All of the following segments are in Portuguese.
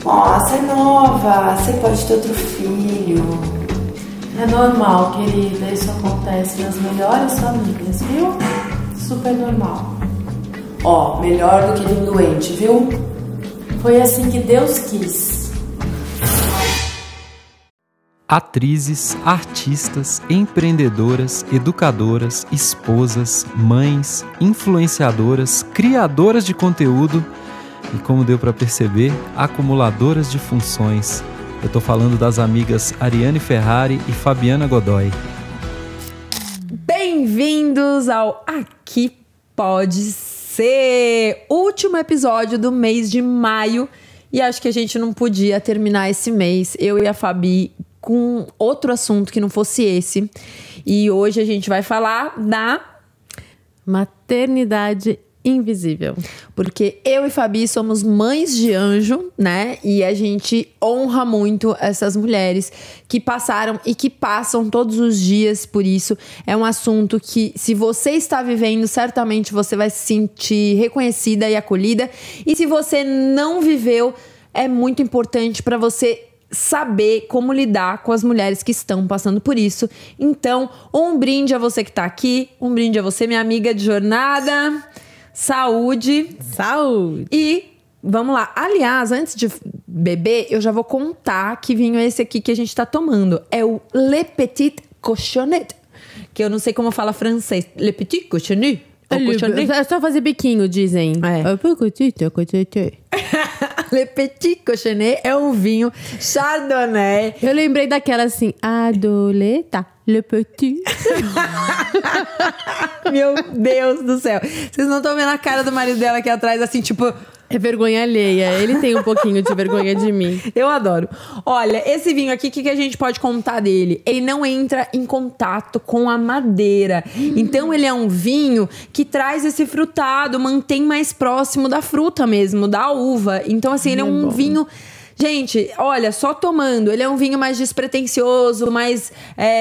Ó, você é nova, você pode ter outro filho. É normal, querida, isso acontece nas melhores famílias, viu? Super normal. Ó, melhor do que vir doente, viu? Foi assim que Deus quis. Atrizes, artistas, empreendedoras, educadoras, esposas, mães, influenciadoras, criadoras de conteúdo e, como deu para perceber, acumuladoras de funções. Eu tô falando das amigas Ariane Ferrari e Fabiana Godoy. Bem-vindos ao Aqui Pode Ser, último episódio do mês de maio. E acho que a gente não podia terminar esse mês, eu e a Fabi, com outro assunto que não fosse esse. E hoje a gente vai falar da maternidade invisível. Porque eu e Fabi somos mães de anjo, né? E a gente honra muito essas mulheres que passaram e que passam todos os dias por isso. É um assunto que, se você está vivendo, certamente você vai se sentir reconhecida e acolhida. E se você não viveu, é muito importante para você saber como lidar com as mulheres que estão passando por isso. Então, um brinde a você que tá aqui, um brinde a você, minha amiga de jornada. Saúde. Saúde. E vamos lá. Aliás, antes de beber, eu já vou contar que vinho é esse aqui que a gente tá tomando. É o Le Petit Cochonnet, que eu não sei como fala francês. Le Petit Cochonnet? É só fazer biquinho, dizem. Le Petit Cochonnet é um vinho chardonnay. Eu lembrei daquela assim, adoleta, Le Petit. Meu Deus do céu. Vocês não estão vendo a cara do marido dela aqui atrás, assim, tipo... É vergonha alheia. Ele tem um pouquinho de vergonha de mim. Eu adoro. Olha, esse vinho aqui, o que a gente pode contar dele? Ele não entra em contato com a madeira. Então, ele é um vinho que traz esse frutado, mantém mais próximo da fruta mesmo, da uva. Então, assim, ele é um vinho... Gente, olha, só tomando. Ele é um vinho mais despretensioso, mais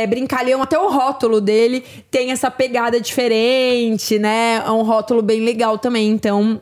brincalhão. Até o rótulo dele tem essa pegada diferente, né? É um rótulo bem legal também. Então...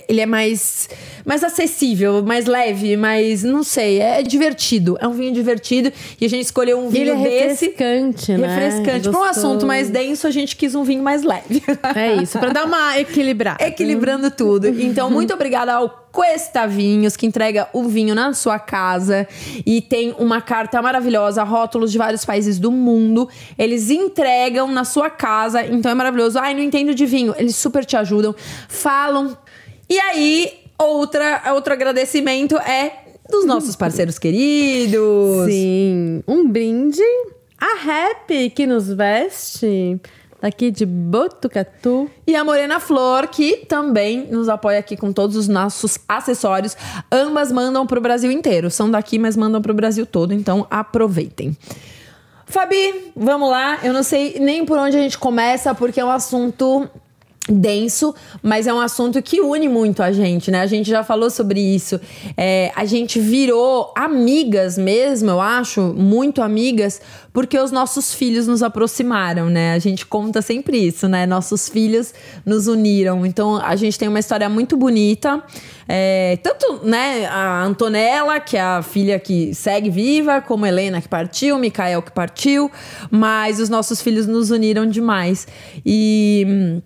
ele é mais acessível, mais leve, mais, não sei, é divertido. É um vinho divertido e a gente escolheu um vinho desse. Refrescante, né? Refrescante. Para um assunto mais denso, a gente quis um vinho mais leve. É isso, para dar uma equilibrada. Equilibrando tudo. Então, muito obrigada ao Cuesta Vinhos, que entrega o vinho na sua casa e tem uma carta maravilhosa, rótulos de vários países do mundo. Eles entregam na sua casa, então é maravilhoso. Ai, não entendo de vinho. Eles super te ajudam, falam. E aí, outro agradecimento é dos nossos parceiros queridos. Sim, um brinde a Happy, que nos veste daqui de Botucatu. E a Morena Flor, que também nos apoia aqui com todos os nossos acessórios. Ambas mandam pro Brasil inteiro. São daqui, mas mandam pro Brasil todo. Então, aproveitem. Fabi, vamos lá. Eu não sei nem por onde a gente começa, porque é um assunto denso, mas é um assunto que une muito a gente, né? A gente já falou sobre isso. A gente virou amigas mesmo, eu acho, muito amigas, porque os nossos filhos nos aproximaram, né? A gente conta sempre isso, né? Nossos filhos nos uniram. Então, a gente tem uma história muito bonita. Tanto, né, a Antonella, que é a filha que segue viva, como a Helena, que partiu, Micael, que partiu, mas os nossos filhos nos uniram demais. E...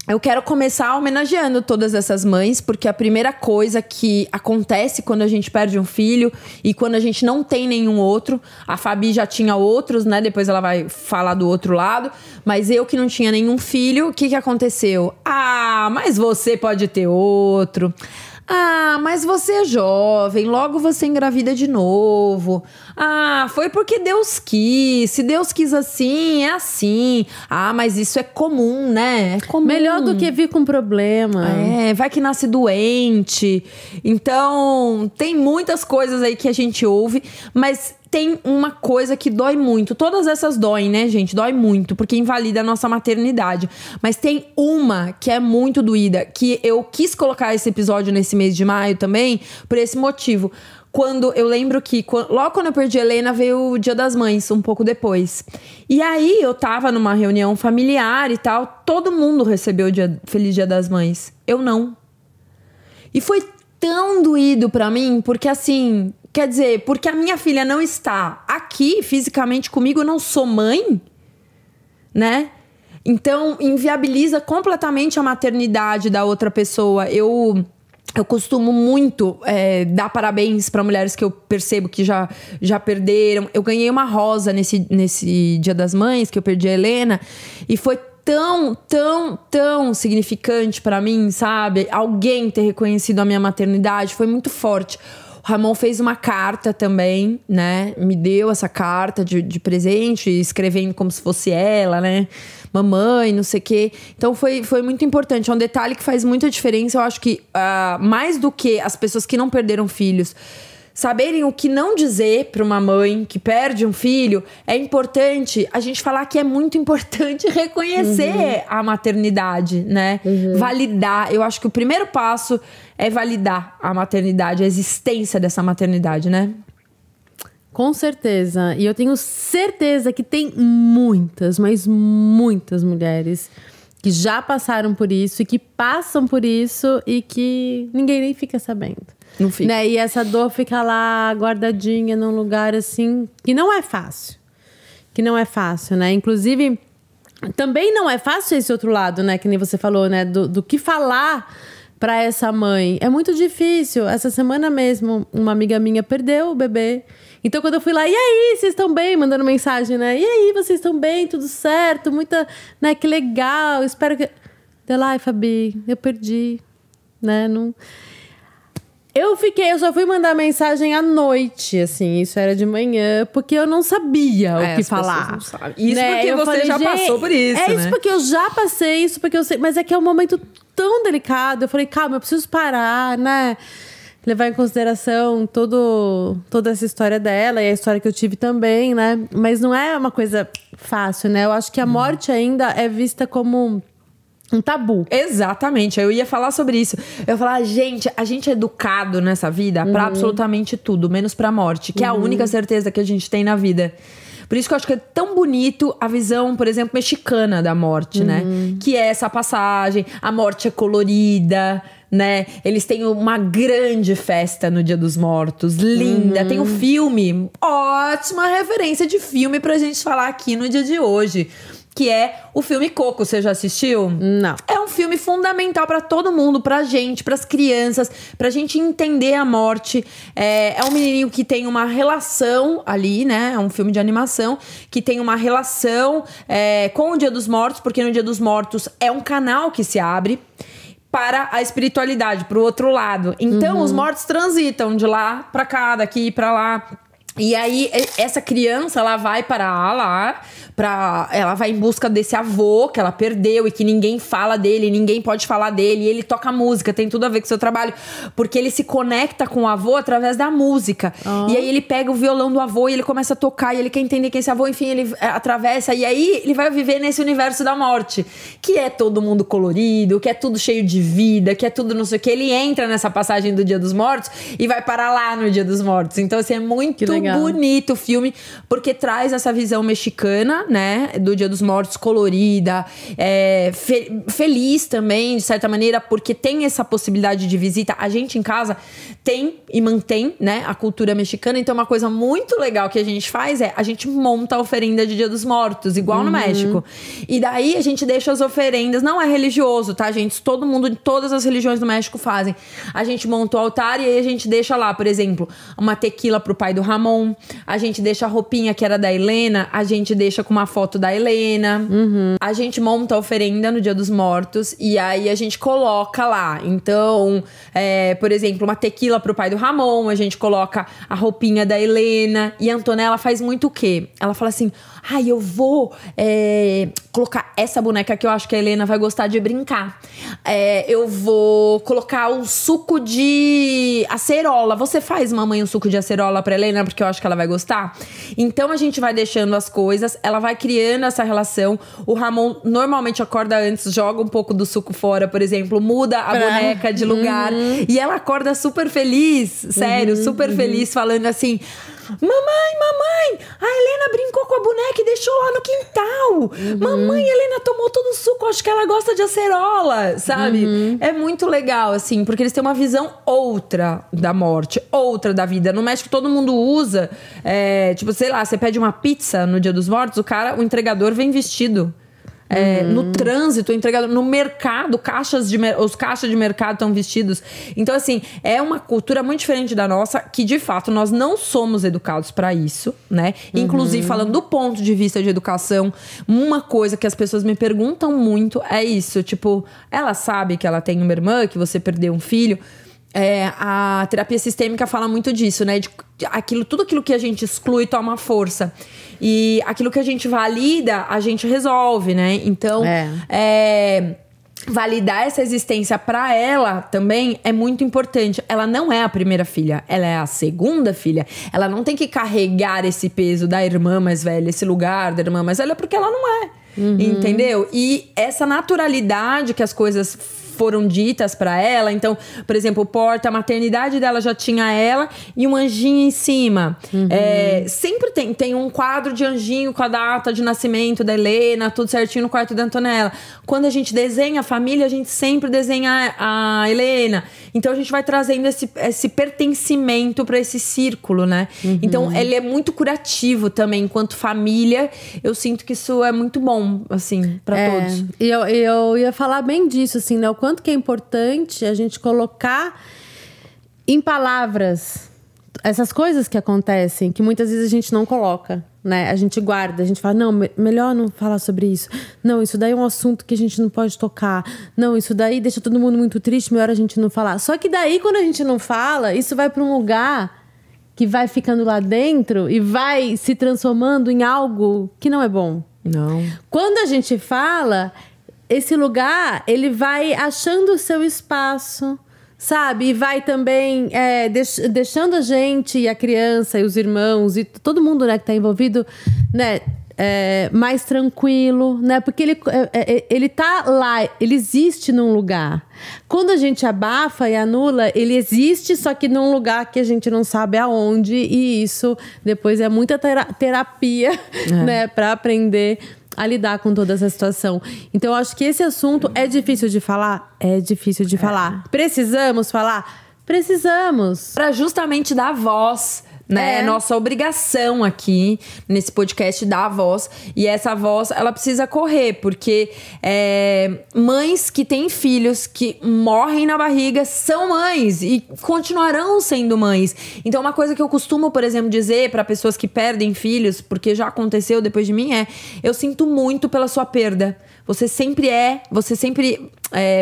eu quero começar homenageando todas essas mães, porque a primeira coisa que acontece quando a gente perde um filho e quando a gente não tem nenhum outro, a Fabi já tinha outros, né? Depois ela vai falar do outro lado, mas eu que não tinha nenhum filho, o que aconteceu? Ah, mas você pode ter outro. Ah, mas você é jovem, logo você engravida de novo. Ah, foi porque Deus quis. Se Deus quis assim, é assim. Ah, mas isso é comum, né? É comum. Melhor do que vir com problema. Vai que nasce doente. Então, tem muitas coisas aí que a gente ouve, mas tem uma coisa que dói muito. Todas essas doem, né, gente? Dói muito, porque invalida a nossa maternidade. Mas tem uma que é muito doída, que eu quis colocar esse episódio nesse mês de maio também, por esse motivo. Quando eu lembro que, logo quando eu perdi a Helena, veio o Dia das Mães, um pouco depois. E aí, eu tava numa reunião familiar e tal, todo mundo recebeu o Feliz Dia das Mães. Eu não. E foi tão doído pra mim, porque assim, quer dizer, porque a minha filha não está aqui fisicamente comigo, eu não sou mãe, né? Então, inviabiliza completamente a maternidade da outra pessoa. Eu costumo muito dar parabéns para mulheres que eu percebo que já perderam. Eu ganhei uma rosa nesse Dia das Mães, que eu perdi a Helena, e foi tão significante para mim, sabe? Alguém ter reconhecido a minha maternidade foi muito forte. O Ramon fez uma carta também, né? Me deu essa carta de presente, escrevendo como se fosse ela, né? Mamãe, não sei o quê. Então foi muito importante. É um detalhe que faz muita diferença. Eu acho que mais do que as pessoas que não perderam filhos saberem o que não dizer para uma mãe que perde um filho, é importante a gente falar que é muito importante reconhecer a maternidade, né? Validar. Eu acho que o primeiro passo é validar a maternidade, a existência dessa maternidade, né? Com certeza. E eu tenho certeza que tem muitas, mas muitas mulheres que já passaram por isso e que passam por isso e que ninguém nem fica sabendo. Não fica. Né? E essa dor fica lá guardadinha num lugar assim que não é fácil. Que não é fácil, né? Inclusive, também não é fácil esse outro lado, né? Que nem você falou, né? Do que falar pra essa mãe. É muito difícil. Essa semana mesmo, uma amiga minha perdeu o bebê. Então, quando eu fui lá, e aí, vocês estão bem? Mandando mensagem, né? E aí, vocês estão bem? Tudo certo? Muita, né? Que legal, espero que... Ai, Fabi, eu perdi, né? Não... Eu só fui mandar mensagem à noite, assim, isso era de manhã, porque eu não sabia o que falar. Isso, né? Porque você já passou por isso, né? Isso porque eu já passei, isso porque eu sei, mas é que é um momento tão delicado. Eu falei, calma, eu preciso parar, né? Levar em consideração toda essa história dela e a história que eu tive também, né? Mas não é uma coisa fácil, né? Eu acho que a morte ainda é vista como um tabu. Exatamente, eu ia falar sobre isso. Eu ia falar, a gente é educado nessa vida pra absolutamente tudo, menos pra morte, que é a única certeza que a gente tem na vida. Por isso que eu acho que é tão bonito a visão, por exemplo, mexicana da morte, né? Que é essa passagem, a morte é colorida, né? Eles têm uma grande festa no Dia dos Mortos, linda. Tem um filme, ótima referência de filme pra gente falar aqui no dia de hoje, que é o filme Coco. Você já assistiu? Não. É um filme fundamental pra todo mundo, pra gente, pras crianças, pra gente entender a morte. É um menininho que tem uma relação ali, né? É um filme de animação que tem uma relação com o Dia dos Mortos, porque no Dia dos Mortos é um canal que se abre para a espiritualidade, pro outro lado. Então, os mortos transitam de lá pra cá, daqui pra lá. E aí, essa criança, ela vai para lá, ela vai em busca desse avô que ela perdeu e que ninguém fala dele, ninguém pode falar dele. E ele toca música, tem tudo a ver com o seu trabalho, porque ele se conecta com o avô através da música. E aí ele pega o violão do avô e ele começa a tocar, e ele quer entender quem é esse avô, enfim, ele atravessa. E aí ele vai viver nesse universo da morte, que é todo mundo colorido, que é tudo cheio de vida, que é tudo não sei o que. Ele entra nessa passagem do Dia dos Mortos e vai parar lá no Dia dos Mortos. Então, assim, é muito bonito o filme, porque traz essa visão mexicana, né, do Dia dos Mortos, colorida, feliz também, de certa maneira, porque tem essa possibilidade de visita. A gente em casa tem e mantém, né, a cultura mexicana. Então, uma coisa muito legal que a gente faz a gente monta a oferenda de Dia dos Mortos, igual no México. E daí a gente deixa as oferendas, não é religioso, tá, gente? Todo mundo, todas as religiões do México fazem. A gente monta o altar e aí a gente deixa lá, por exemplo, uma tequila pro pai do Ramon. A gente deixa a roupinha que era da Helena, a gente deixa com uma foto da Helena. A gente monta a oferenda no Dia dos Mortos e aí a gente coloca lá. Então, por exemplo, uma tequila pro pai do Ramon, a gente coloca a roupinha da Helena. E a Antonella faz muito o quê? Ela fala assim, eu vou colocar essa boneca que eu acho que a Helena vai gostar de brincar. Eu vou colocar o suco de acerola. Você faz, mamãe, um suco de acerola pra Helena, porque eu acho que ela vai gostar? Então a gente vai deixando as coisas, ela vai criando essa relação. O Ramon normalmente acorda antes, joga um pouco do suco fora, por exemplo, muda a boneca de lugar. E ela acorda super feliz, sério, super feliz, falando assim... Mamãe, a Helena brincou com a boneca e deixou lá no quintal. Mamãe, a Helena tomou todo o suco, acho que ela gosta de acerola, sabe? É muito legal, assim, porque eles têm uma visão outra da morte, outra da vida. No México, todo mundo usa, tipo, sei lá, você pede uma pizza no Dia dos Mortos, o entregador vem vestido. No trânsito, o entregador, no mercado, os caixas de mercado estão vestidos. Então, assim, é uma cultura muito diferente da nossa, que de fato nós não somos educados para isso, né? Inclusive, falando do ponto de vista de educação, uma coisa que as pessoas me perguntam muito é isso: tipo, ela sabe que ela tem uma irmã, que você perdeu um filho. A terapia sistêmica fala muito disso, né? Tudo aquilo que a gente exclui toma força. E aquilo que a gente valida, a gente resolve, né? Então, validar essa existência pra ela também é muito importante. Ela não é a primeira filha, ela é a segunda filha. Ela não tem que carregar esse peso da irmã mais velha, esse lugar da irmã mais velha, porque ela não é. Entendeu? E essa naturalidade que as coisas foram ditas pra ela. Então, por exemplo, a maternidade dela já tinha ela e um anjinho em cima. Sempre tem um quadro de anjinho com a data de nascimento da Helena, tudo certinho no quarto da Antonella. Quando a gente desenha a família, a gente sempre desenha a Helena. Então, a gente vai trazendo esse pertencimento pra esse círculo, né? Então, ele é muito curativo também. Enquanto família, eu sinto que isso é muito bom, assim, pra todos. E eu ia falar bem disso, assim, né? O quanto que é importante a gente colocar em palavras essas coisas que acontecem, que muitas vezes a gente não coloca, né? A gente guarda, a gente fala, não, melhor não falar sobre isso. Não, isso daí é um assunto que a gente não pode tocar. Não, isso daí deixa todo mundo muito triste, melhor a gente não falar. Só que daí, quando a gente não fala, isso vai para um lugar que vai ficando lá dentro e vai se transformando em algo que não é bom. Não. Quando a gente fala, esse lugar, ele vai achando o seu espaço, sabe? E vai também deixando a gente e a criança e os irmãos e todo mundo, né, que está envolvido, né, mais tranquilo, né? Porque ele tá lá, ele existe num lugar. Quando a gente abafa e anula, ele existe, só que num lugar que a gente não sabe aonde. E isso depois é muita terapia, né, para aprender a lidar com toda essa situação. Então, eu acho que esse assunto é difícil de falar? É difícil de falar. Precisamos falar? Precisamos. Para justamente dar voz, né? É nossa obrigação aqui, nesse podcast, dar voz. E essa voz, ela precisa correr, porque mães que têm filhos que morrem na barriga são mães e continuarão sendo mães. Então, uma coisa que eu costumo, por exemplo, dizer para pessoas que perdem filhos, porque já aconteceu depois de mim, eu sinto muito pela sua perda. Você sempre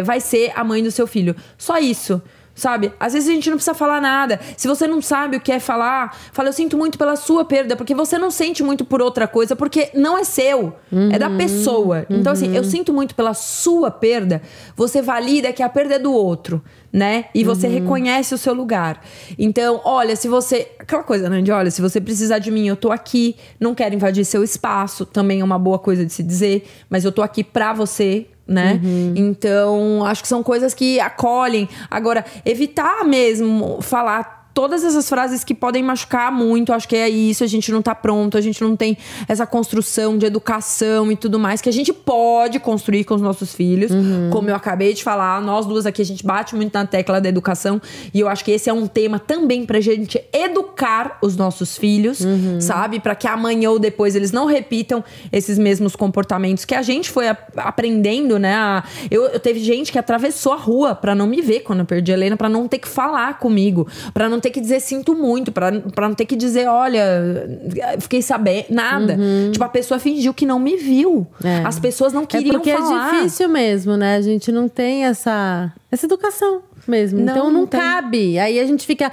vai ser a mãe do seu filho. Só isso. Sabe? Às vezes a gente não precisa falar nada. Se você não sabe o que é falar, fala, eu sinto muito pela sua perda, porque você não sente muito por outra coisa, porque não é seu, é da pessoa. Então, assim, eu sinto muito pela sua perda, você valida que a perda é do outro, né? E você reconhece o seu lugar. Então, olha, se você... Aquela coisa, né? Olha, se você precisar de mim, eu tô aqui, não quero invadir seu espaço, também é uma boa coisa de se dizer, mas eu tô aqui pra você, né? Então, acho que são coisas que acolhem. Agora, evitar mesmo falar todas essas frases que podem machucar muito. Acho que é isso, a gente não tá pronto, a gente não tem essa construção de educação e tudo mais, que a gente pode construir com os nossos filhos. Como eu acabei de falar, nós duas aqui, a gente bate muito na tecla da educação, e eu acho que esse é um tema também pra gente educar os nossos filhos, sabe? Pra que amanhã ou depois eles não repitam esses mesmos comportamentos que a gente foi aprendendo, né? Eu teve gente que atravessou a rua pra não me ver quando eu perdi a Helena, pra não ter que falar comigo, pra não ter que dizer sinto muito, pra não ter que dizer, olha, fiquei sabendo, nada. Tipo, a pessoa fingiu que não me viu. As pessoas não queriam falar. Porque é difícil mesmo, né? A gente não tem essa educação mesmo. Então não cabe. Aí a gente fica,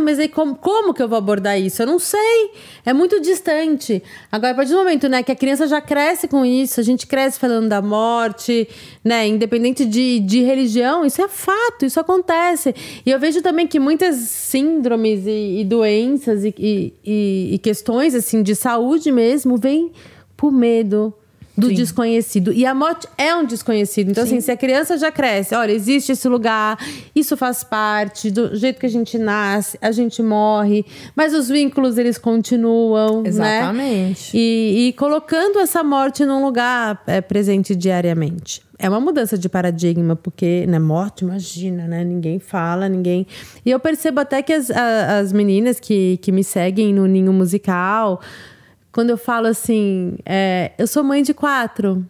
mas aí como que eu vou abordar isso? Eu não sei. É muito distante. Agora, a partir do momento, né, que a criança já cresce com isso, a gente cresce falando da morte, né, independente de religião, isso é fato, isso acontece. E eu vejo também que muitas síndromes e doenças e questões, assim, de saúde mesmo, vêm por medo, do desconhecido. E a morte é um desconhecido. Então, assim, se a criança já cresce, olha, existe esse lugar, isso faz parte do jeito que a gente nasce, a gente morre, mas os vínculos, eles continuam, Exatamente. né? E colocando essa morte num lugar presente diariamente. É uma mudança de paradigma, porque, né, morte, imagina, né? Ninguém fala, ninguém... E eu percebo até que as meninas que me seguem no Ninho Musical, quando eu falo assim, eu sou mãe de 4,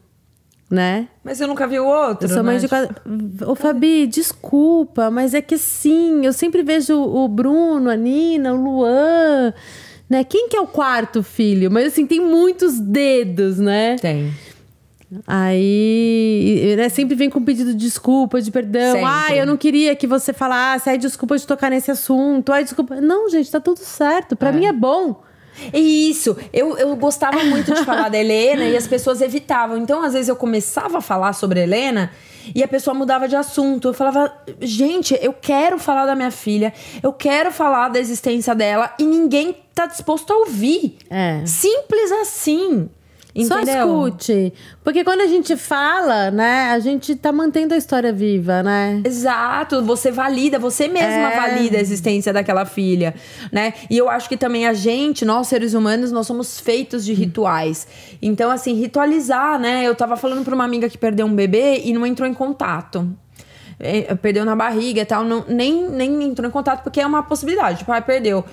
né? Mas eu nunca vi o outro, Eu sou mãe de 4. Ô, Fabi, desculpa, mas é que sim, eu sempre vejo o Bruno, a Nina, o Luan, né? Quem que é o 4 filho? Mas assim, tem muitos dedos, né? Tem. Aí, né, sempre vem com pedido de desculpa, de perdão. Sempre. Ai, eu não queria que você falasse. Ai, desculpa de tocar nesse assunto. Ai, desculpa. Não, gente, tá tudo certo. Pra mim é bom. Isso, eu gostava muito de falar da Helena e as pessoas evitavam. Então, às vezes, eu começava a falar sobre a Helena e a pessoa mudava de assunto. Eu falava, gente, eu quero falar da minha filha, eu quero falar da existência dela e ninguém tá disposto a ouvir. Simples assim. Entendeu? Só escute. Porque quando a gente fala, né, a gente tá mantendo a história viva, né? Exato, você valida, você mesma valida a existência daquela filha, né? E eu acho que também a gente, nós seres humanos, nós somos feitos de rituais. Então, assim, ritualizar, né? Eu tava falando pra uma amiga que perdeu um bebê e não entrou em contato. Perdeu na barriga e tal, nem entrou em contato, porque é uma possibilidade. Tipo, perdeu.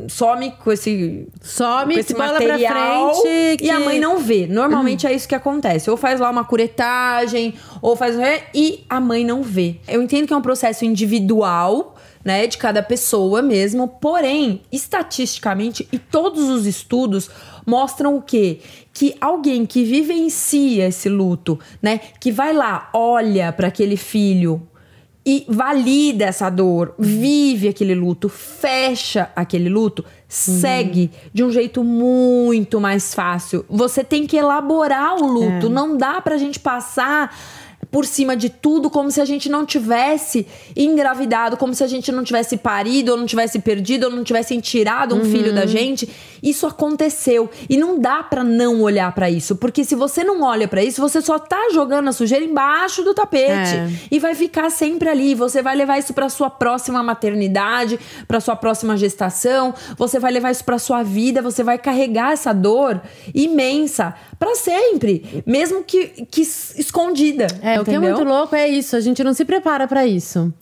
Some com esse bola material pra frente e a mãe não vê. Normalmente é isso que acontece. Ou faz lá uma curetagem, ou faz... E a mãe não vê. Eu entendo que é um processo individual, né, de cada pessoa mesmo. Porém, estatisticamente, e todos os estudos mostram o quê? Que alguém que vivencia esse luto, né, que vai lá, olha para aquele filho e valida essa dor, vive aquele luto, fecha aquele luto, segue de um jeito muito mais fácil. Você tem que elaborar o luto, não dá pra gente passar por cima de tudo, como se a gente não tivesse engravidado, como se a gente não tivesse parido, ou não tivesse perdido, ou não tivessem tirado um filho da gente. Isso aconteceu. E não dá pra não olhar pra isso. Porque se você não olha pra isso, você só tá jogando a sujeira embaixo do tapete. E vai ficar sempre ali. Você vai levar isso pra sua próxima maternidade, pra sua próxima gestação. Você vai levar isso pra sua vida. Você vai carregar essa dor imensa pra sempre. Mesmo que escondida. O que é muito louco é isso, a gente não se prepara pra isso.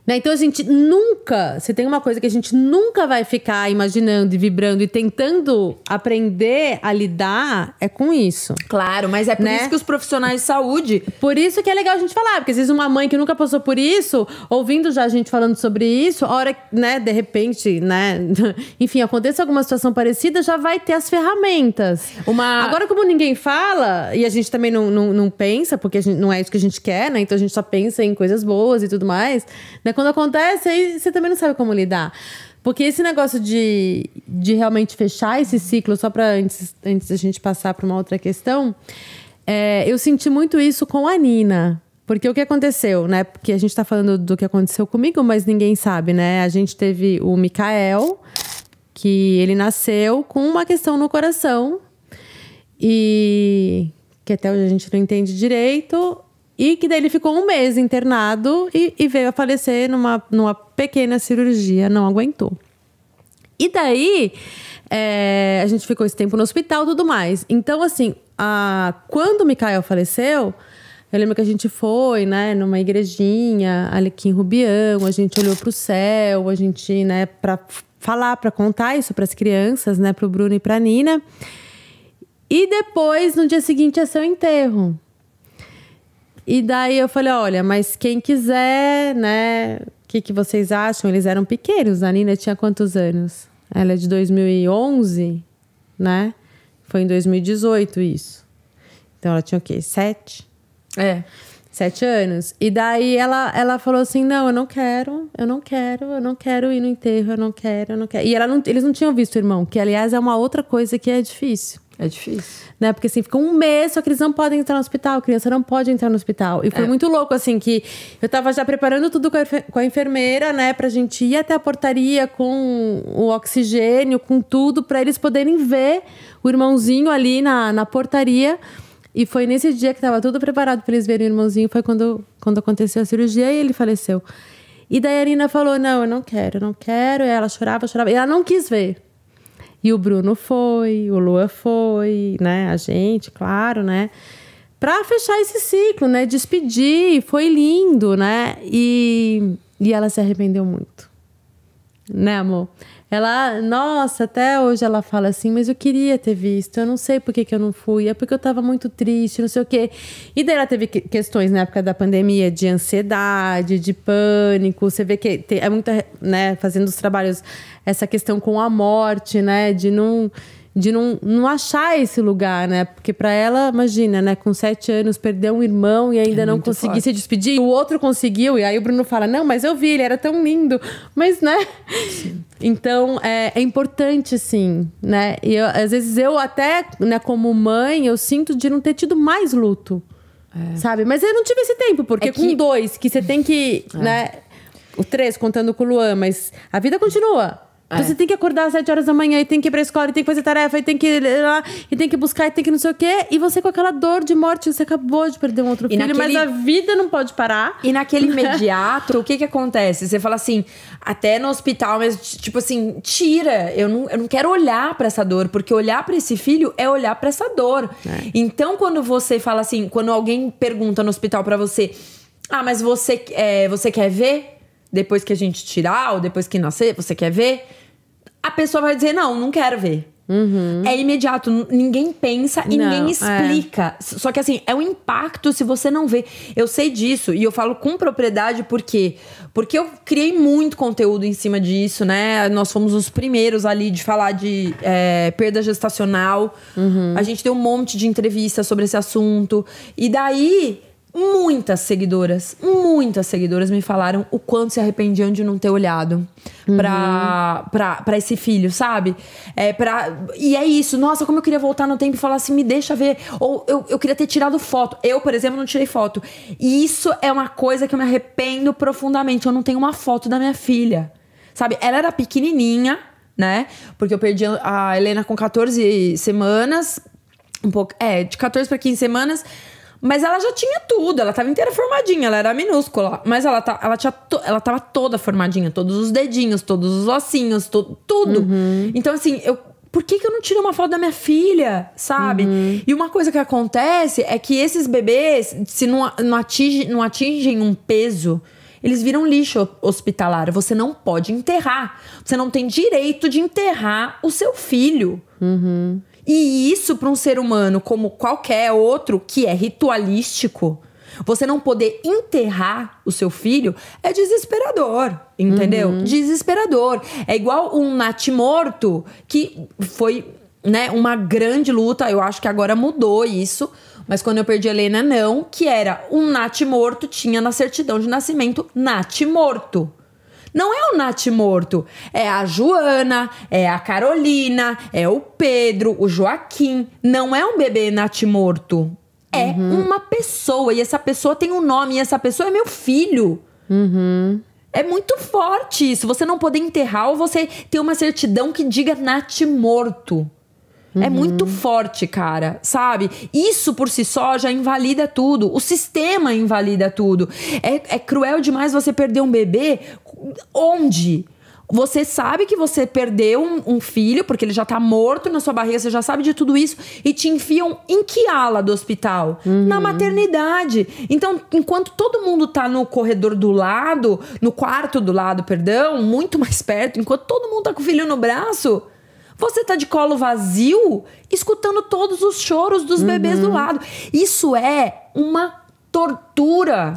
Né? Então a gente nunca, se tem uma coisa que a gente nunca vai ficar imaginando e vibrando e tentando aprender a lidar, é com isso. Claro, mas é por isso que os profissionais de saúde... Por isso que é legal a gente falar, porque às vezes uma mãe que nunca passou por isso, ouvindo já a gente falando sobre isso, a hora, né, de repente, né, enfim, aconteça alguma situação parecida, já vai ter as ferramentas. Agora, como ninguém fala, e a gente também não pensa, porque não é isso que a gente quer, né, então a gente só pensa em coisas boas e tudo mais, né? Quando acontece, aí você também não sabe como lidar. Porque esse negócio de realmente fechar esse ciclo, só para antes da gente passar para uma outra questão, eu senti muito isso com a Nina. Porque o que aconteceu, né? Porque a gente tá falando do que aconteceu comigo, mas ninguém sabe, né? A gente teve o Mikael, que ele nasceu com uma questão no coração. E que até hoje a gente não entende direito. E que daí ele ficou um mês internado e veio a falecer numa pequena cirurgia, não aguentou. E daí, a gente ficou esse tempo no hospital e tudo mais. Então, assim, quando o Mikael faleceu, eu lembro que a gente foi, né, numa igrejinha ali aqui em Rubião, a gente olhou pro céu, a gente, né, pra falar, pra contar isso pras crianças, né, pro Bruno e pra Nina. E depois, no dia seguinte, ia ser o enterro. E daí eu falei, olha, mas quem quiser, né, o que vocês acham? Eles eram pequenos, a Nina tinha quantos anos? Ela é de 2011, né? Foi em 2018 isso. Então ela tinha o quê? 7? 7 anos. E daí ela falou assim, não, eu não quero ir no enterro, eu não quero. E eles não tinham visto o irmão, que aliás é uma outra coisa que é difícil. É difícil. Né? Porque assim, fica um mês, só que eles não podem entrar no hospital. A criança não pode entrar no hospital. E foi muito louco, assim, que eu tava já preparando tudo com a enfermeira, né? Pra gente ir até a portaria com o oxigênio, com tudo, pra eles poderem ver o irmãozinho ali na portaria. E foi nesse dia que tava tudo preparado pra eles verem o irmãozinho. Foi quando aconteceu a cirurgia e ele faleceu. E daí a Arina falou, não, eu não quero. E ela chorava. E ela não quis ver. E o Bruno foi, o Lua foi, né? A gente, claro, né? Pra fechar esse ciclo, né? Despedir, foi lindo, né? E ela se arrependeu muito. Né, amor? Ela, nossa, até hoje ela fala assim, mas eu queria ter visto, eu não sei por que eu não fui, é porque eu tava muito triste, não sei o quê. E daí ela teve questões na época da pandemia de ansiedade, de pânico, você vê que é muita, né, fazendo os trabalhos, essa questão com a morte, né, de não achar esse lugar, né? Porque pra ela, imagina, né? Com 7 anos, perder um irmão e ainda não conseguir se despedir. O outro conseguiu, e aí o Bruno fala, não, mas eu vi, ele era tão lindo. Mas, né? Sim. Então, é importante, sim, né? E às vezes eu até, né, como mãe, eu sinto de não ter tido mais luto, sabe? Mas eu não tive esse tempo, porque com 2, que você tem que, né? O 3, contando com o Luan, mas a vida continua. Então você tem que acordar às 7 horas da manhã e tem que ir pra escola, e tem que fazer tarefa, e tem que ir lá, e tem que buscar, e tem que não sei o quê. E você com aquela dor de morte, você acabou de perder um outro filho, mas a vida não pode parar. E naquele imediato, o que acontece? Você fala assim, até no hospital, mas tipo assim, tira. Eu não quero olhar pra essa dor, porque olhar pra esse filho é olhar pra essa dor. Então, quando você fala assim, quando alguém pergunta no hospital pra você, mas você quer ver? Depois que a gente tirar, ou depois que nascer, você quer ver? A pessoa vai dizer, não quero ver. É imediato, ninguém pensa e ninguém explica. Só que assim, é um impacto se você não vê. Eu sei disso e eu falo com propriedade porque eu criei muito conteúdo em cima disso, né? Nós fomos os primeiros ali de falar de perda gestacional. A gente deu um monte de entrevistas sobre esse assunto. E daí... Muitas seguidoras me falaram o quanto se arrependiam de não ter olhado pra esse filho, sabe? E é isso, nossa, como eu queria voltar no tempo e falar assim, me deixa ver. Ou eu queria ter tirado foto. Eu, por exemplo, não tirei foto. E isso é uma coisa que eu me arrependo profundamente. Eu não tenho uma foto da minha filha, sabe? Ela era pequenininha, né? Porque eu perdi a Helena com 14 semanas. De 14 para 15 semanas. Mas ela já tinha tudo, ela tava inteira formadinha, ela era minúscula. Mas ela tava toda formadinha, todos os dedinhos, todos os ossinhos, tudo. Então, assim, por que eu não tirei uma foto da minha filha, sabe? E uma coisa que acontece é que esses bebês, se não atingem um peso, eles viram lixo hospitalar. Você não pode enterrar. Você não tem direito de enterrar o seu filho. E isso, para um ser humano como qualquer outro, que é ritualístico, você não poder enterrar o seu filho é desesperador, entendeu? Desesperador. É igual um natimorto, que foi, né, uma grande luta. Eu acho que agora mudou isso. Mas quando eu perdi a Helena, não. Que era um natimorto, tinha na certidão de nascimento natimorto. Não é o natimorto, é a Joana, é a Carolina, é o Pedro, o Joaquim. Não é um bebê natimorto. É uma pessoa, e essa pessoa tem um nome, e essa pessoa é meu filho. É muito forte isso, você não poder enterrar ou você ter uma certidão que diga natimorto. É muito forte, cara, sabe? Isso por si só já invalida tudo. O sistema invalida tudo. É cruel demais você perder um bebê. Onde? Você sabe que você perdeu um filho, porque ele já tá morto na sua barriga, você já sabe de tudo isso, e te enfiam em que ala do hospital? Na maternidade. Então, enquanto todo mundo tá no corredor do lado, no quarto do lado, perdão, muito mais perto, enquanto todo mundo tá com o filho no braço, você tá de colo vazio, escutando todos os choros dos bebês do lado. Isso é uma tortura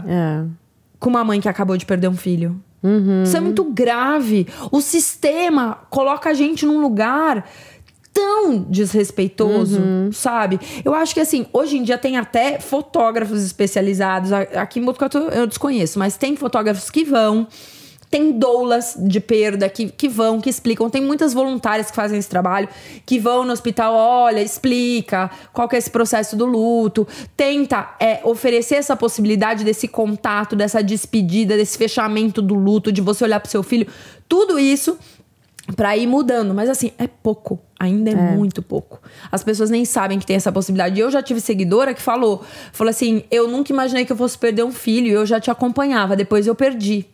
com uma mãe que acabou de perder um filho. Isso é muito grave. O sistema coloca a gente num lugar tão desrespeitoso, sabe? Eu acho que assim, hoje em dia tem até fotógrafos especializados. Aqui em Botucatu eu desconheço, mas tem fotógrafos que vão Tem doulas de perda que vão, que explicam. Tem muitas voluntárias que fazem esse trabalho, que vão no hospital, olha, explica qual que é esse processo do luto. Tenta oferecer essa possibilidade desse contato, dessa despedida, desse fechamento do luto, de você olhar pro seu filho. Tudo isso pra ir mudando. Mas assim, é pouco. Ainda é muito pouco. As pessoas nem sabem que tem essa possibilidade. E eu já tive seguidora que falou assim, eu nunca imaginei que eu fosse perder um filho. Eu já te acompanhava, depois eu perdi.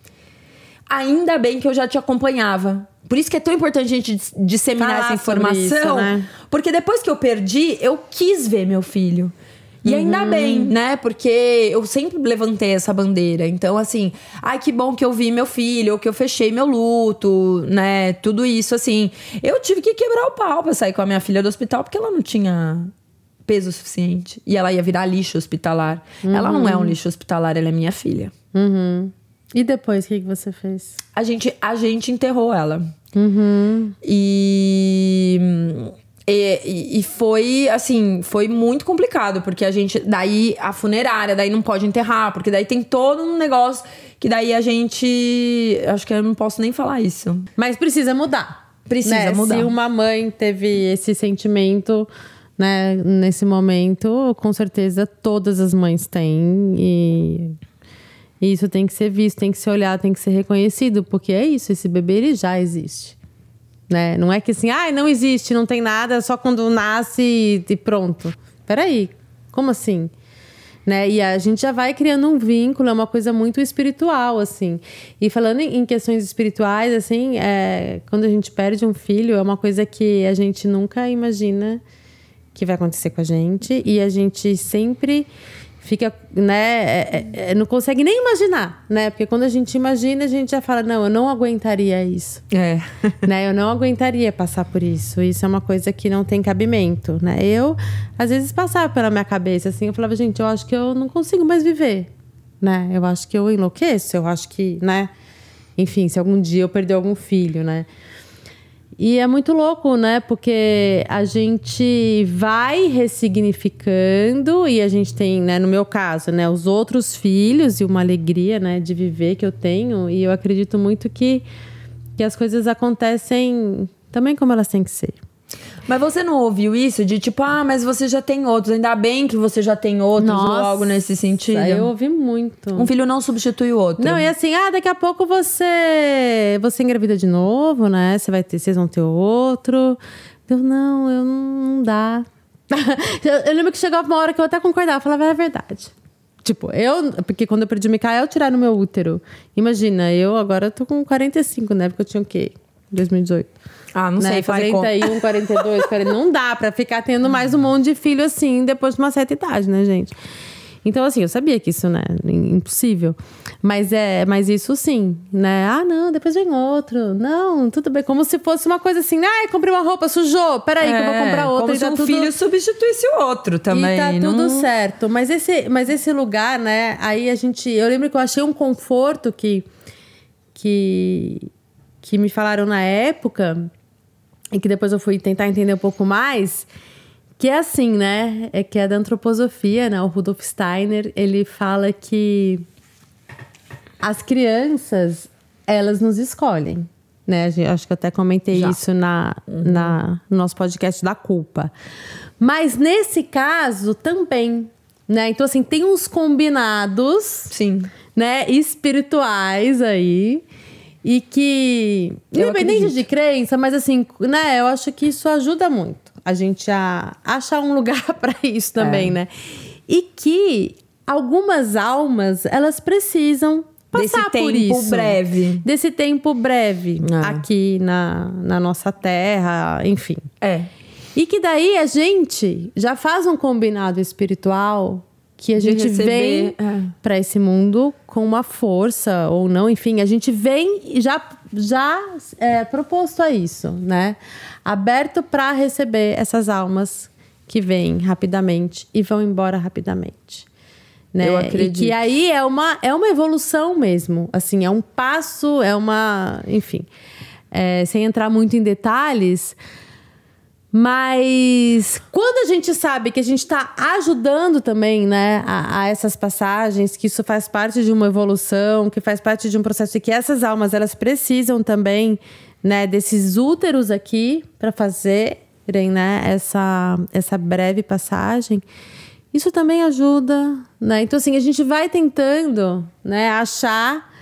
Ainda bem que eu já te acompanhava. Por isso que é tão importante a gente disseminar essa informação. Isso, né? Porque depois que eu perdi, eu quis ver meu filho. E ainda bem, né? Porque eu sempre levantei essa bandeira. Então, assim, ai, que bom que eu vi meu filho, ou que eu fechei meu luto, né? Tudo isso, assim. Eu tive que quebrar o pau pra sair com a minha filha do hospital, porque ela não tinha peso suficiente. E ela ia virar lixo hospitalar. Ela não é um lixo hospitalar, ela é minha filha. E depois, o que você fez? A gente enterrou ela. E foi, assim, foi muito complicado. Porque a gente, daí a funerária, daí não pode enterrar. Porque daí tem todo um negócio que daí a gente... Acho que eu não posso nem falar isso. Mas precisa mudar. Precisa mudar. Se uma mãe teve esse sentimento, né, nesse momento, com certeza todas as mães têm. E isso tem que ser visto, tem que ser olhado, tem que ser reconhecido. Porque é isso, esse bebê ele já existe. Né? Não é que assim, não existe, não tem nada, só quando nasce e pronto. Peraí, como assim? Né? E a gente já vai criando um vínculo, é uma coisa muito espiritual, assim. E falando em questões espirituais, assim, quando a gente perde um filho, é uma coisa que a gente nunca imagina que vai acontecer com a gente. E a gente sempre fica, né, não consegue nem imaginar, né? Porque quando a gente imagina, a gente já fala, não, eu não aguentaria isso. Né? Eu não aguentaria passar por isso. Isso é uma coisa que não tem cabimento, né? Eu, às vezes, passava pela minha cabeça, assim, eu falava, gente, eu acho que eu não consigo mais viver, né? Eu acho que eu enlouqueço, eu acho que, né? Enfim, se algum dia eu perder algum filho, né? E é muito louco, né? Porque a gente vai ressignificando e a gente tem, né, no meu caso, né, os outros filhos e uma alegria, né, de viver que eu tenho. E eu acredito muito que as coisas acontecem também como elas têm que ser. Mas você não ouviu isso de tipo, mas você já tem outros, ainda bem que você já tem outros. Nossa, ou algo nesse sentido? Eu ouvi muito. Um filho não substitui o outro. Não, e assim, daqui a pouco você engravida de novo, né? Vocês vão ter outro. Não dá. Eu lembro que chegava uma hora que eu até concordava, eu falava, é verdade. Tipo, porque quando eu perdi o Mikael, tiraram meu útero. Imagina, eu agora tô com 45, né? Porque eu tinha o quê? 2018. Não sei fazer 41, 42, 40. Não dá pra ficar tendo mais um monte de filho assim depois de uma certa idade, né, gente? Então, assim, eu sabia que isso, né, impossível. Mas isso sim, né? Não, depois vem outro. Não, tudo bem. Como se fosse uma coisa assim, comprei uma roupa, sujou. Peraí, que eu vou comprar outra. Como se um filho substituísse o outro também. E tá tudo certo. Mas esse lugar, né, aí eu lembro que eu achei um conforto que me falaram na época, e que depois eu fui tentar entender um pouco mais, que é assim, né? Que é da antroposofia, né? O Rudolf Steiner, ele fala que as crianças, elas nos escolhem, né? Acho que eu até comentei isso no nosso podcast da culpa. Mas nesse caso também, né? Então, assim, tem uns combinados, sim, né? Espirituais aí. E que, independente de crença, mas assim, né? Eu acho que isso ajuda muito a gente a achar um lugar para isso também, né? E que algumas almas, elas precisam passar por isso. Desse tempo breve aqui na nossa terra, enfim. E que daí a gente já faz um combinado espiritual que a gente vem para esse mundo com uma força ou não, enfim, a gente vem já proposto a isso, né? Aberto para receber essas almas que vêm rapidamente e vão embora rapidamente, né? Eu acredito. E que aí é uma evolução mesmo, assim, é um passo, enfim, sem entrar muito em detalhes. Mas quando a gente sabe que a gente está ajudando também, né, a essas passagens, que isso faz parte de uma evolução, que faz parte de um processo e que essas almas elas precisam também, né, desses úteros aqui para fazerem, né, essa breve passagem, isso também ajuda, né? Então assim, a gente vai tentando, né, achar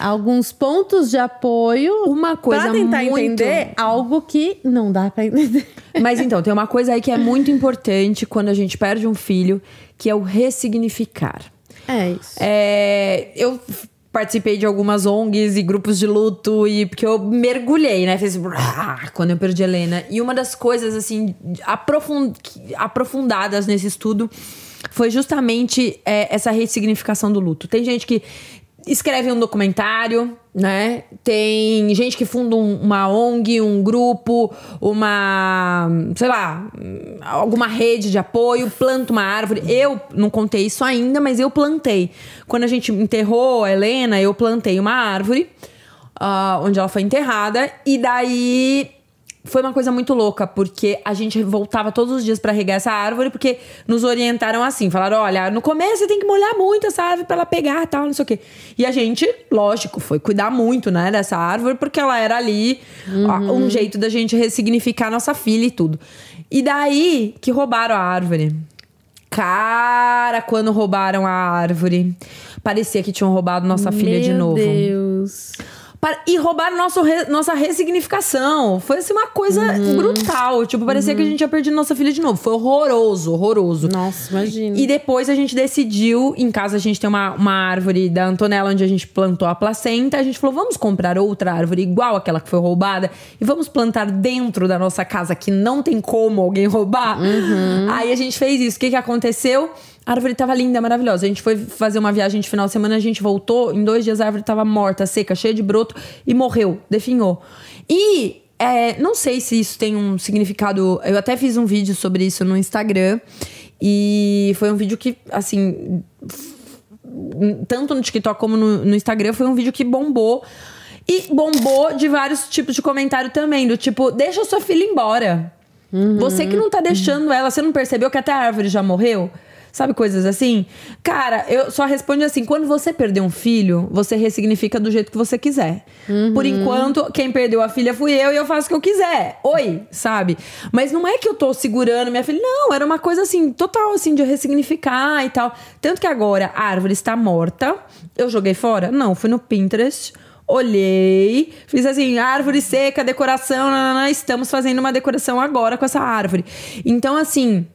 alguns pontos de apoio, uma coisa pra tentar entender algo que não dá pra entender. Mas então, tem uma coisa aí que é muito importante quando a gente perde um filho, que é o ressignificar. É isso. Eu participei de algumas ONGs e grupos de luto, e porque eu mergulhei, né? Fiz quando eu perdi a Helena. E uma das coisas, assim, aprofundadas nesse estudo foi justamente essa ressignificação do luto. Tem gente que escreve um documentário, né? Tem gente que funda uma ONG, um grupo, sei lá, alguma rede de apoio, planta uma árvore. Eu não contei isso ainda, mas eu plantei. Quando a gente enterrou a Helena, eu plantei uma árvore, onde ela foi enterrada. E daí foi uma coisa muito louca, porque a gente voltava todos os dias pra regar essa árvore, porque nos orientaram assim, falaram, olha, no começo você tem que molhar muito essa árvore pra ela pegar e tal, não sei o quê. E a gente, lógico, foi cuidar muito, né, dessa árvore, porque ela era ali um jeito da gente ressignificar nossa filha e tudo. E daí que roubaram a árvore. Cara, quando roubaram a árvore, parecia que tinham roubado nossa filha de novo. Meu Deus. E roubaram nossa ressignificação. Foi assim uma coisa brutal. Tipo, parecia que a gente tinha perdido nossa filha de novo. Foi horroroso, horroroso. Nossa, imagina. E depois a gente decidiu, em casa a gente tem uma árvore da Antonella, onde a gente plantou a placenta. A gente falou, vamos comprar outra árvore igual àquela que foi roubada e vamos plantar dentro da nossa casa, que não tem como alguém roubar. Aí a gente fez isso. O que aconteceu? A árvore tava linda, maravilhosa. A gente foi fazer uma viagem de final de semana, a gente voltou. Em 2 dias a árvore tava morta, seca, cheia de broto e morreu, definhou. E não sei se isso tem um significado. Eu até fiz um vídeo sobre isso no Instagram. E foi um vídeo que, assim, tanto no TikTok como no Instagram, foi um vídeo que bombou. E bombou de vários tipos de comentário também. Do tipo, deixa a sua filha embora. Você que não tá deixando ela, você não percebeu que até a árvore já morreu? Sabe, coisas assim? Cara, eu só respondo assim, quando você perder um filho, você ressignifica do jeito que você quiser. Por enquanto, quem perdeu a filha fui eu e eu faço o que eu quiser. Oi, sabe? Mas não é que eu tô segurando minha filha. Não, era uma coisa assim, total assim, de ressignificar e tal. Tanto que agora a árvore está morta. Eu joguei fora? Não, fui no Pinterest, olhei, fiz assim, árvore seca, decoração, estamos fazendo uma decoração agora com essa árvore. Então, assim,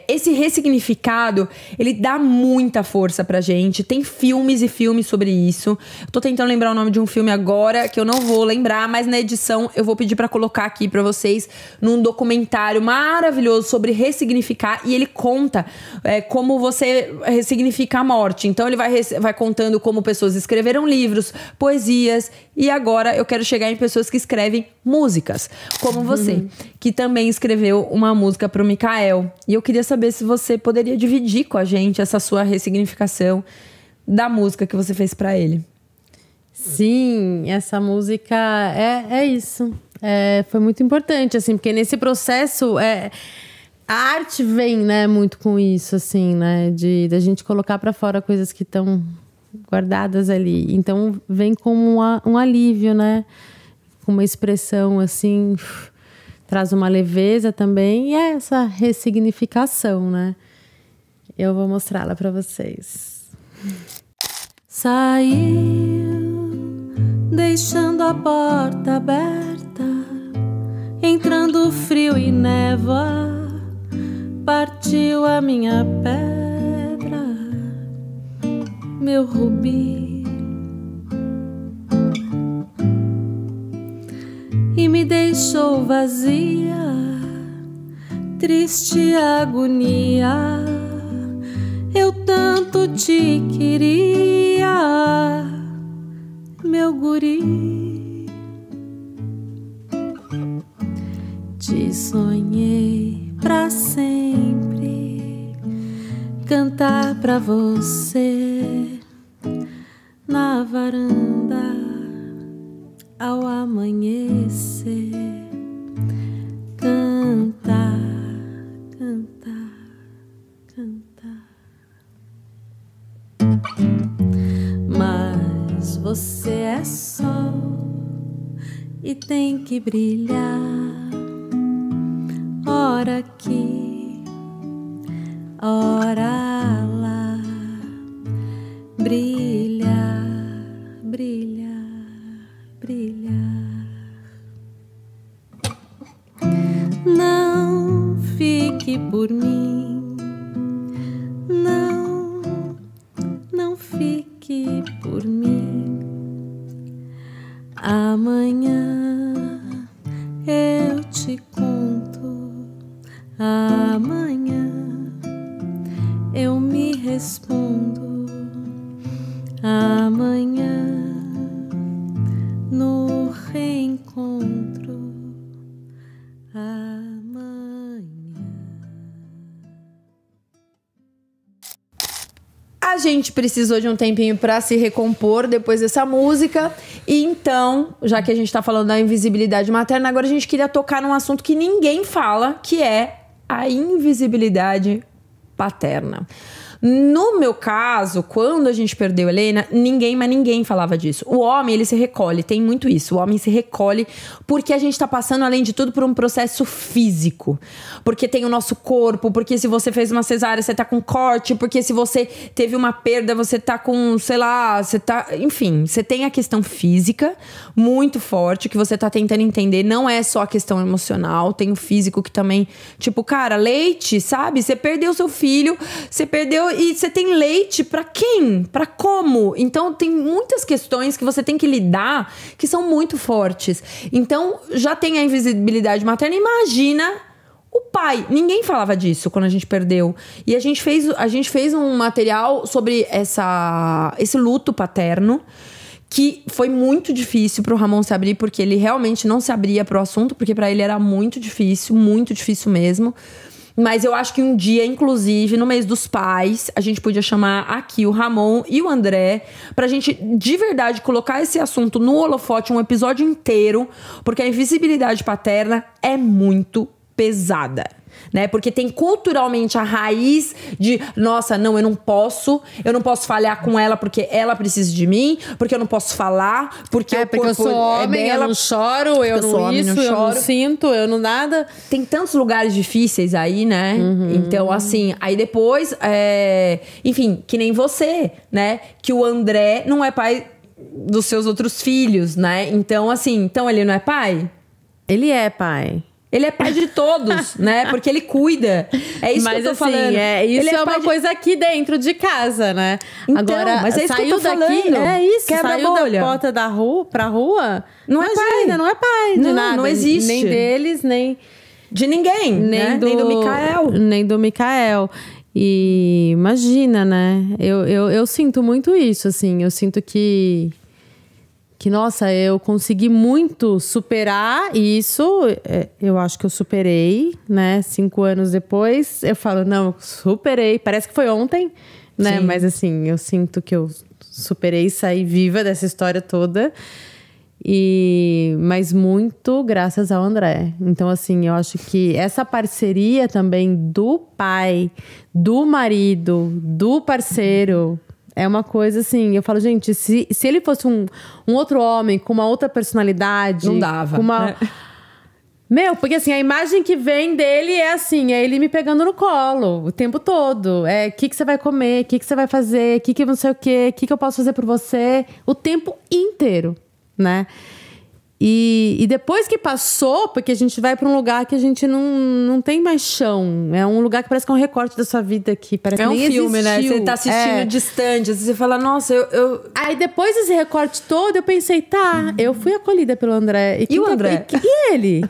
esse ressignificado, ele dá muita força pra gente. Tem filmes e filmes sobre isso. Eu tô tentando lembrar o nome de um filme agora, que eu não vou lembrar, mas na edição eu vou pedir pra colocar aqui pra vocês, num documentário maravilhoso sobre ressignificar. E ele conta como você ressignifica a morte. Então ele vai contando como pessoas escreveram livros, poesias. E agora eu quero chegar em pessoas que escrevem músicas, como você, que também escreveu uma música pro Mikael. E eu queria saber se você poderia dividir com a gente essa sua ressignificação da música que você fez pra ele. Sim, essa música é isso. Foi muito importante, assim, porque nesse processo a arte vem, né, muito com isso, assim, né, da gente colocar pra fora coisas que estão guardadas ali. Então vem como um alívio, né, com uma expressão assim, traz uma leveza também, e essa ressignificação, né? Eu vou mostrá-la para vocês. Saiu, deixando a porta aberta, entrando frio e névoa, partiu a minha pedra, meu rubi. E me deixou vazia, triste agonia. Eu tanto te queria, meu guri. Te sonhei pra sempre, cantar pra você na varanda ao amanhecer. e tem que brilhar. Ora aqui, ora lá, brilha, brilha, brilha. Não fique por mim, não fique por mim. Amanhã eu te conto, amanhã eu me respondo, amanhã no reencontro, amanhã. A gente precisou de um tempinho pra se recompor depois dessa música. E então, já que a gente tá falando da invisibilidade materna, agora a gente queria tocar num assunto que ninguém fala, que é a invisibilidade paterna. No meu caso, quando a gente perdeu a Helena, ninguém falava disso. O homem, ele se recolhe, tem muito isso. O homem se recolhe porque a gente tá passando, além de tudo, por um processo físico. Porque tem o nosso corpo, porque se você fez uma cesárea, você tá com corte, porque se você teve uma perda, você tá com, sei lá, você tá... Enfim, você tem a questão física muito forte, que você tá tentando entender. Não é só a questão emocional, tem o físico que também... Tipo, cara, leite, sabe? Você perdeu seu filho, você perdeu... E você tem leite pra quem? Pra como? Então tem muitas questões que você tem que lidar que são muito fortes. Então já tem a invisibilidade materna. Imagina o pai. Ninguém falava disso quando a gente perdeu. E a gente fez um material sobre esse luto paterno, que foi muito difícil pro Ramon se abrir, porque ele realmente não se abria pro assunto, porque pra ele era muito difícil mesmo. Mas eu acho que um dia, inclusive, no mês dos pais, a gente podia chamar aqui o Ramon e o André pra gente, de verdade, colocar esse assunto no holofote, um episódio inteiro, porque a invisibilidade paterna é muito pesada, né? Porque tem culturalmente a raiz de, nossa, não, eu não posso falhar com ela porque ela precisa de mim, porque eu não posso falar, porque o corpo eu sou homem, é dela, eu não choro, eu não homem, isso, não eu não choro. sinto, eu não nada. Tem tantos lugares difíceis aí, né? Então, assim, aí depois, enfim, que nem você, né? Que o André não é pai dos seus outros filhos, né? Então, assim, então ele não é pai? Ele é pai. Ele é pai de todos, né? Porque ele cuida. É isso Mas, que eu tô assim, falando. Isso ele é uma coisa aqui dentro de casa, né? Então, agora, mas é isso saiu que eu tô daqui, falando. é isso, Quebra saiu a bolha. da porta da rua pra rua. Não é pai. Não é pai de Não, nada. não existe. Nem deles, nem De ninguém, né? Nem do Mikael. Nem do Mikael. E imagina, né? Eu sinto muito isso, assim. Eu sinto que, nossa, eu consegui muito superar isso. Eu acho que eu superei, né? 5 anos depois, eu falo, não, superei. Parece que foi ontem, né? Sim. Mas assim, eu sinto que eu superei e saí viva dessa história toda. Mas muito graças ao André. Então, assim, eu acho que essa parceria também do pai, do marido, do parceiro... É uma coisa assim, eu falo, gente, se ele fosse um outro homem com uma outra personalidade... Não dava, com uma... né? Meu, porque assim, a imagem que vem dele é assim, é ele me pegando no colo o tempo todo. O que você vai comer, o que você vai fazer, o que não sei o quê, o que eu posso fazer por você, o tempo inteiro, né? E depois que passou, porque a gente vai pra um lugar que a gente não tem mais chão. É um lugar que parece que é um recorte da sua vida que parece que É um nem filme, né? existiu. Você tá assistindo distante. Assim, você fala, nossa, eu... Aí depois desse recorte todo, eu pensei, tá, eu fui acolhida pelo André. E o André? E ele?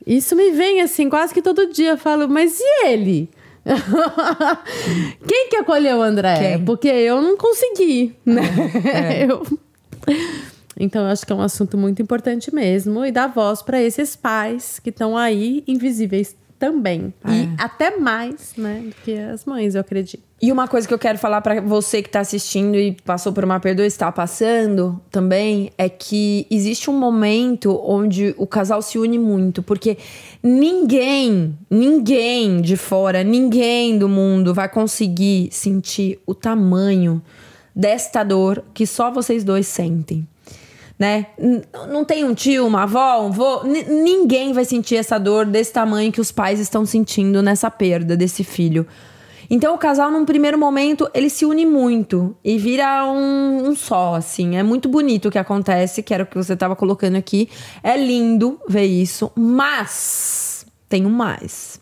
Isso me vem assim, quase que todo dia. Eu falo, mas e ele? Quem que acolheu o André? Quem? Porque eu não consegui, né? Então, eu acho que é um assunto muito importante mesmo. E dar voz para esses pais que estão aí, invisíveis também. E até mais, né, do que as mães, eu acredito. E uma coisa que eu quero falar pra você que tá assistindo e passou por uma perda ou está passando também, é que existe um momento onde o casal se une muito. Porque ninguém de fora, ninguém do mundo vai conseguir sentir o tamanho desta dor que só vocês dois sentem. né? Não tem um tio, uma avó, um vô. Ninguém vai sentir essa dor desse tamanho que os pais estão sentindo nessa perda desse filho. Então o casal, num primeiro momento, ele se une muito e vira um só, assim. É muito bonito o que acontece, que era o que você estava colocando aqui. É lindo ver isso, mas tem um mais.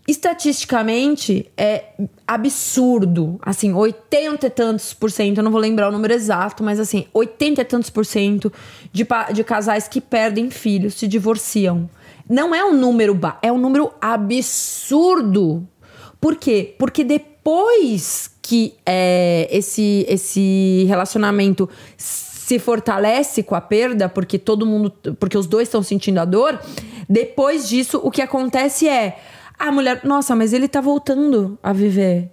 Estatisticamente, é absurdo, assim, 80 e tantos %, eu não vou lembrar o número exato, mas assim, 80 e tantos % de casais que perdem filhos, se divorciam. Não é um número é um número absurdo. Por quê? Porque depois que esse relacionamento se fortalece com a perda, porque os dois estão sentindo a dor, depois disso, o que acontece é a mulher, nossa, mas ele tá voltando a viver.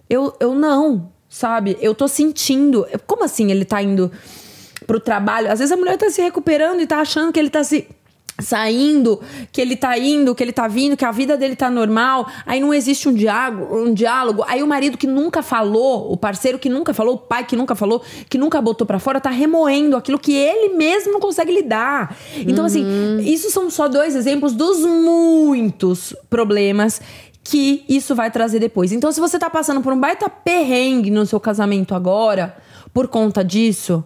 Eu não, sabe? Eu tô sentindo. Como assim ele tá indo pro trabalho? Às vezes a mulher tá se recuperando e tá achando que ele tá saindo, que ele tá indo, que ele tá vindo, que a vida dele tá normal. Aí não existe um diálogo. Aí o marido que nunca falou, o parceiro que nunca falou, o pai que nunca falou, que nunca botou pra fora, tá remoendo aquilo que ele mesmo não consegue lidar. Então, assim, isso são só 2 exemplos dos muitos problemas que isso vai trazer depois. Então, se você tá passando por um baita perrengue no seu casamento agora, por conta disso,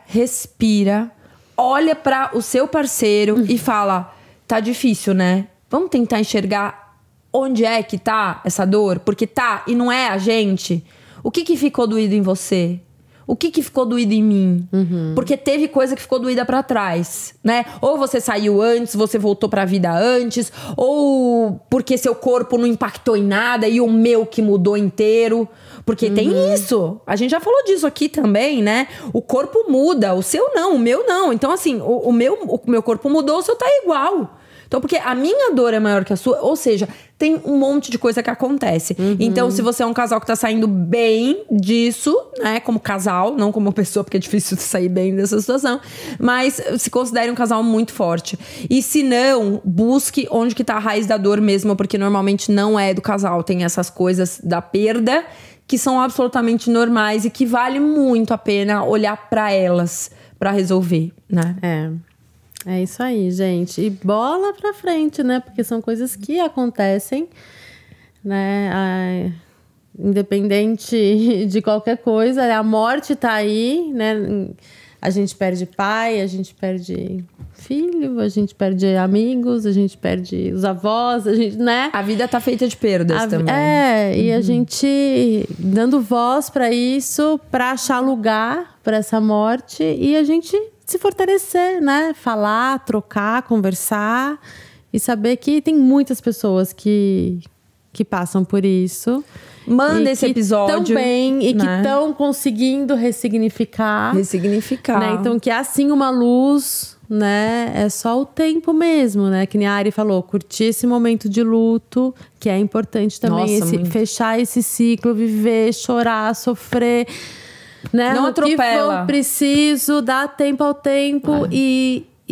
respira, olha para o seu parceiro e fala, tá difícil, né? Vamos tentar enxergar onde é que tá essa dor? Porque tá e não é a gente. O que ficou doído em você? O que ficou doído em mim? Porque teve coisa que ficou doída pra trás, né? Ou você saiu antes, você voltou pra vida antes, ou porque seu corpo não impactou em nada e o meu que mudou inteiro. Porque tem isso. A gente já falou disso aqui também, né? O corpo muda, o seu não, o meu não. Então, assim, o meu corpo mudou, o seu tá igual. Então, porque a minha dor é maior que a sua, ou seja, tem um monte de coisa que acontece. Então, se você é um casal que tá saindo bem disso, né, como casal, não como pessoa, porque é difícil sair bem dessa situação, mas se considere um casal muito forte. E se não, busque onde que tá a raiz da dor mesmo, porque normalmente não é do casal, tem essas coisas da perda que são absolutamente normais e que vale muito a pena olhar pra elas pra resolver, né? É isso aí, gente. E bola pra frente, né? Porque são coisas que acontecem, né? Independente de qualquer coisa, a morte tá aí, né? A gente perde pai, a gente perde filho, a gente perde amigos, a gente perde os avós, a gente, né? A vida tá feita de perdas também. E a gente dando voz pra isso, pra achar lugar pra essa morte e a gente se fortalecer, né? Falar, trocar, conversar e saber que tem muitas pessoas que passam por isso. Manda esse episódio. Também, e que estão conseguindo ressignificar. Né? Então, que é assim uma luz, né? É só o tempo mesmo, né? Que nem a Ari falou, curtir esse momento de luto, que é importante também. Fechar esse ciclo, viver, chorar, sofrer. Né? Não atropela. O que for preciso, dá tempo ao tempo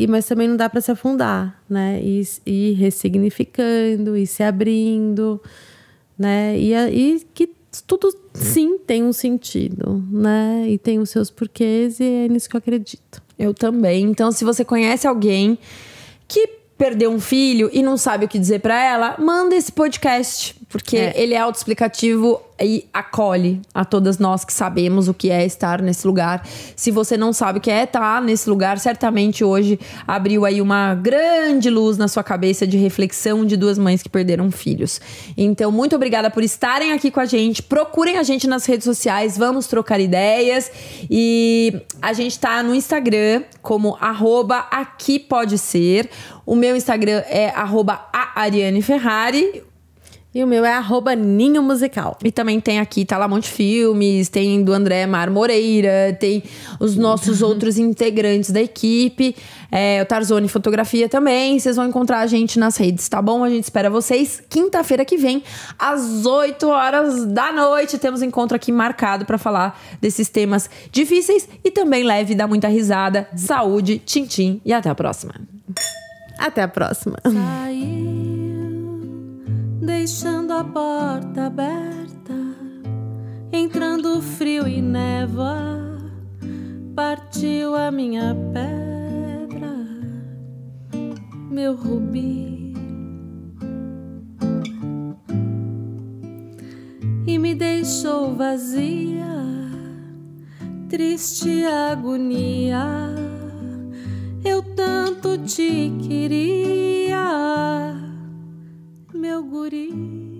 mas também não dá para se afundar, né? E ressignificando, e se abrindo, né? E que tudo sim tem um sentido, né? E tem os seus porquês e é nisso que eu acredito. Eu também. Então, se você conhece alguém que perdeu um filho e não sabe o que dizer pra ela, manda esse podcast, porque ele é autoexplicativo e acolhe a todas nós que sabemos o que é estar nesse lugar. Se você não sabe o que é estar nesse lugar, certamente hoje abriu aí uma grande luz na sua cabeça de reflexão de 2 mães que perderam filhos. Então, muito obrigada por estarem aqui com a gente. Procurem a gente nas redes sociais, vamos trocar ideias. E a gente tá no Instagram como @aqui_pode_ser. O meu Instagram é @aarianeferrari. E o meu é @Ninho Musical. E também tem aqui Talamonte Filmes, tem do André Mar Moreira, tem os nossos outros integrantes da equipe, o Tarzoni Fotografia também. Vocês vão encontrar a gente nas redes, tá bom? A gente espera vocês quinta-feira que vem, às 20h. Temos encontro aqui marcado pra falar desses temas difíceis e também leve, dá muita risada. Saúde, tchim-tchim e até a próxima. Até a próxima. Deixando a porta aberta, entrando frio e névoa, partiu a minha pedra, meu rubi, e me deixou vazia, triste agonia. Eu tanto te queria, meu guri.